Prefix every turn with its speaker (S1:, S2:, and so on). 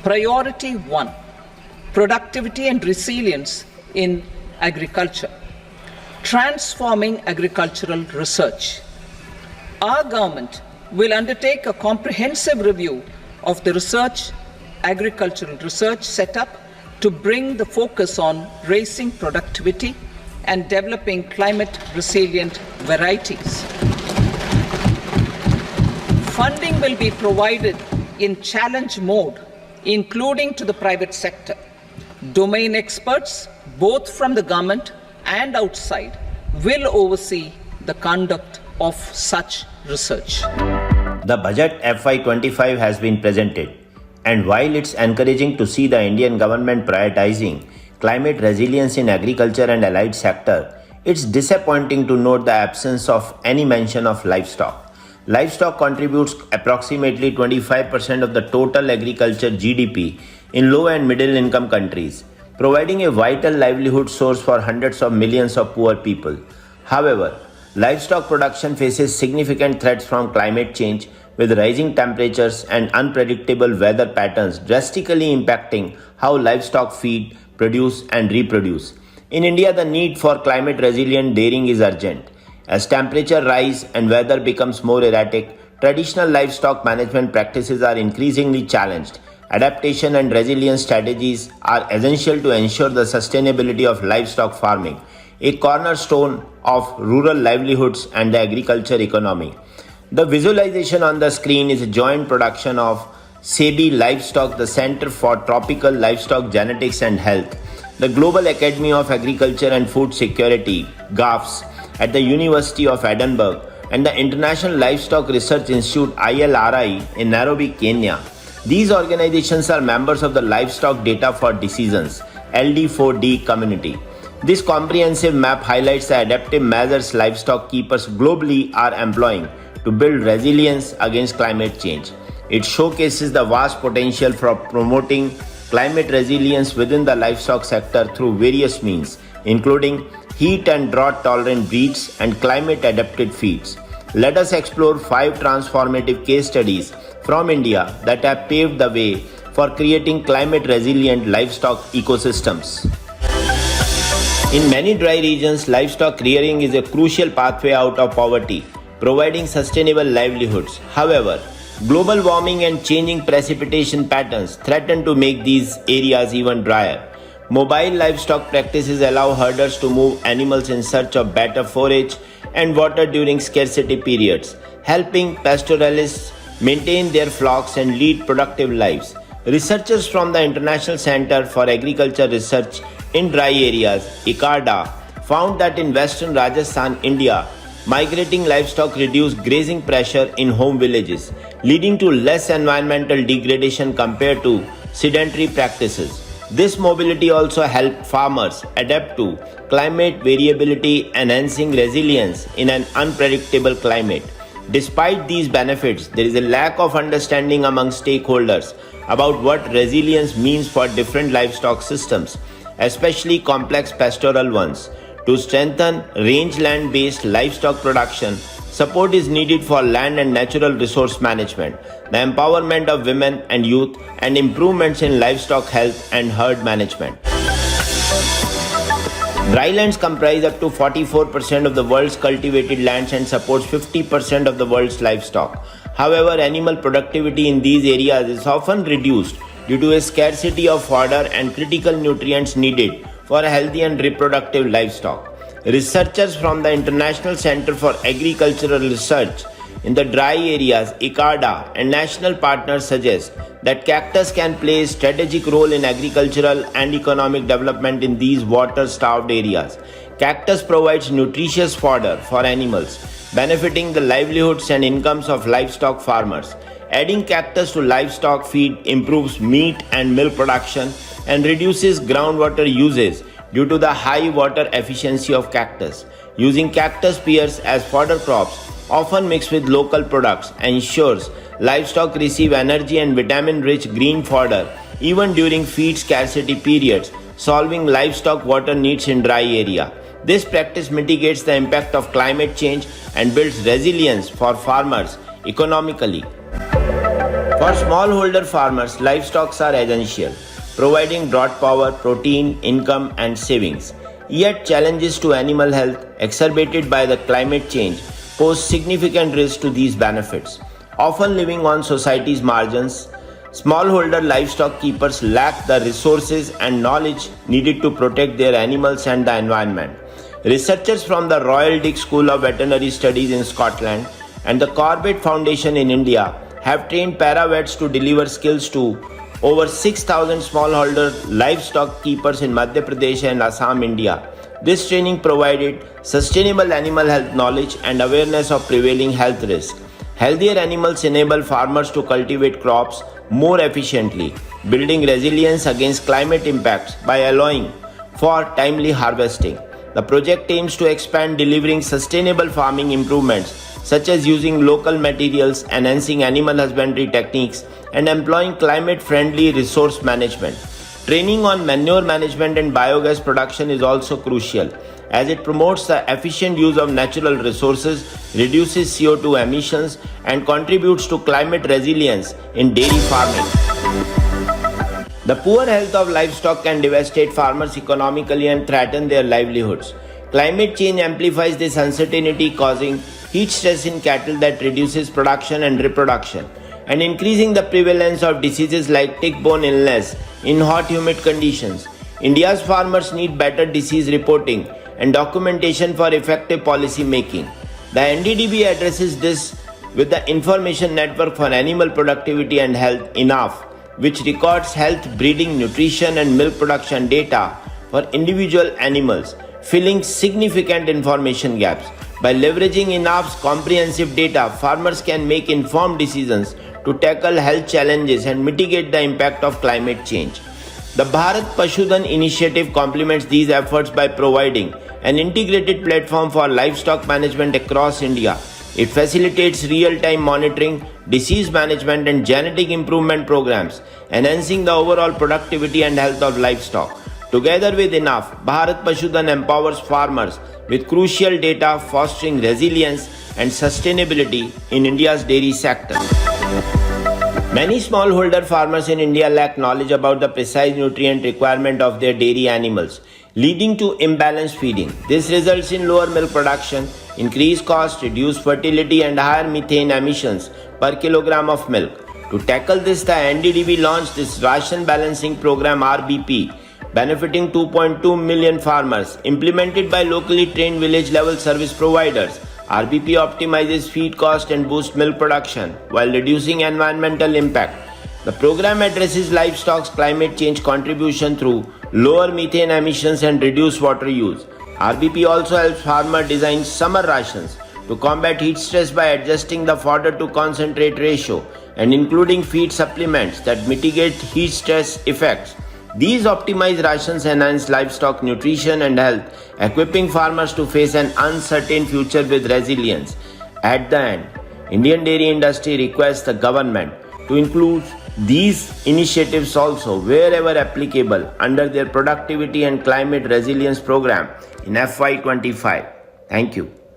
S1: Priority 1, productivity and resilience in agriculture, transforming agricultural research. Our government will undertake a comprehensive review of the agricultural research setup to bring the focus on raising productivity and developing climate resilient varieties. Funding will be provided in challenge mode, including to the private sector. Domain experts, both from the government and outside, will oversee the conduct of such research.
S2: The budget FY25 has been presented, and while it's encouraging to see the Indian government prioritizing climate resilience in agriculture and allied sector, it's disappointing to note the absence of any mention of livestock. Livestock contributes approximately 25% of the total agriculture GDP in low and middle income countries, providing a vital livelihood source for hundreds of millions of poor people. However, livestock production faces significant threats from climate change, with rising temperatures and unpredictable weather patterns drastically impacting how livestock feed, produce and reproduce. In India, the need for climate resilient dairying is urgent. As temperature rise and weather becomes more erratic, traditional livestock management practices are increasingly challenged. Adaptation and resilience strategies are essential to ensure the sustainability of livestock farming, a cornerstone of rural livelihoods and the agriculture economy. The visualization on the screen is a joint production of SEBI Livestock, the Center for Tropical Livestock Genetics and Health, the Global Academy of Agriculture and Food Security, GAFS, at the University of Edinburgh, and the International Livestock Research Institute ILRI in Nairobi, Kenya. These organizations are members of the Livestock Data for Decisions LD4D community. This comprehensive map highlights the adaptive measures livestock keepers globally are employing to build resilience against climate change. It showcases the vast potential for promoting climate resilience within the livestock sector through various means, including heat and drought tolerant breeds and climate adapted feeds. Let us explore 5 transformative case studies from India that have paved the way for creating climate resilient livestock ecosystems. In many dry regions, livestock rearing is a crucial pathway out of poverty, providing sustainable livelihoods. However, global warming and changing precipitation patterns threaten to make these areas even drier. Mobile livestock practices allow herders to move animals in search of better forage and water during scarcity periods, helping pastoralists maintain their flocks and lead productive lives. Researchers from the International Center for Agriculture Research in Dry Areas, ICARDA, found that in western Rajasthan, India, migrating livestock reduced grazing pressure in home villages, leading to less environmental degradation compared to sedentary practices. This mobility also helped farmers adapt to climate variability, enhancing resilience in an unpredictable climate. Despite these benefits, there is a lack of understanding among stakeholders about what resilience means for different livestock systems, especially complex pastoral ones. To strengthen rangeland-based livestock production, support is needed for land and natural resource management, the empowerment of women and youth, and improvements in livestock health and herd management. Drylands comprise up to 44% of the world's cultivated lands and supports 50% of the world's livestock. However, animal productivity in these areas is often reduced due to a scarcity of fodder and critical nutrients needed for healthy and reproductive livestock. Researchers from the International Center for Agricultural Research in the dry areas, ICARDA, and national partners suggest that cactus can play a strategic role in agricultural and economic development in these water-starved areas. Cactus provides nutritious fodder for animals, benefiting the livelihoods and incomes of livestock farmers. Adding cactus to livestock feed improves meat and milk production and reduces groundwater usage due to the high water efficiency of cactus. Using cactus pears as fodder crops, often mixed with local products, ensures livestock receive energy and vitamin-rich green fodder even during feed scarcity periods, solving livestock water needs in dry area. This practice mitigates the impact of climate change and builds resilience for farmers economically. For smallholder farmers, livestock are essential, providing drought power, protein, income, and savings. Yet, challenges to animal health, exacerbated by the climate change, pose significant risk to these benefits. Often living on society's margins, smallholder livestock keepers lack the resources and knowledge needed to protect their animals and the environment. Researchers from the Royal Dick School of Veterinary Studies in Scotland and the Corbett Foundation in India have trained paravets to deliver skills to over 6,000 smallholder livestock keepers in Madhya Pradesh and Assam, India. This training provided sustainable animal health knowledge and awareness of prevailing health risks. Healthier animals enable farmers to cultivate crops more efficiently, building resilience against climate impacts by allowing for timely harvesting. The project aims to expand delivering sustainable farming improvements such as using local materials, enhancing animal husbandry techniques, and employing climate-friendly resource management. Training on manure management and biogas production is also crucial, as it promotes the efficient use of natural resources, reduces CO2 emissions, and contributes to climate resilience in dairy farming. The poor health of livestock can devastate farmers economically and threaten their livelihoods. Climate change amplifies this uncertainty, causing heat stress in cattle that reduces production and reproduction, and increasing the prevalence of diseases like tick-borne illness in hot, humid conditions. India's farmers need better disease reporting and documentation for effective policy making. The NDDB addresses this with the Information Network for Animal Productivity and Health (INAF), which records health, breeding, nutrition, and milk production data for individual animals, filling significant information gaps. By leveraging INAF's comprehensive data, farmers can make informed decisions to tackle health challenges and mitigate the impact of climate change. The Bharat Pashudhan initiative complements these efforts by providing an integrated platform for livestock management across India. It facilitates real-time monitoring, disease management, and genetic improvement programs, enhancing the overall productivity and health of livestock. Together with INAF, Bharat Pashudhan empowers farmers with crucial data, fostering resilience and sustainability in India's dairy sector. Many smallholder farmers in India lack knowledge about the precise nutrient requirement of their dairy animals, leading to imbalanced feeding. This results in lower milk production, increased cost, reduced fertility, and higher methane emissions per kilogram of milk. To tackle this, the NDDB launched this Ration Balancing Program (RBP), benefiting 2.2 million farmers, implemented by locally trained village-level service providers. RBP optimizes feed cost and boosts milk production while reducing environmental impact. The program addresses livestock's climate change contribution through lower methane emissions and reduced water use. RBP also helps farmers design summer rations to combat heat stress by adjusting the fodder to concentrate ratio and including feed supplements that mitigate heat stress effects. These optimized rations enhance livestock nutrition and health, equipping farmers to face an uncertain future with resilience. At the end, Indian dairy industry requests the government to include these initiatives also wherever applicable under their productivity and climate resilience program in FY25. Thank you.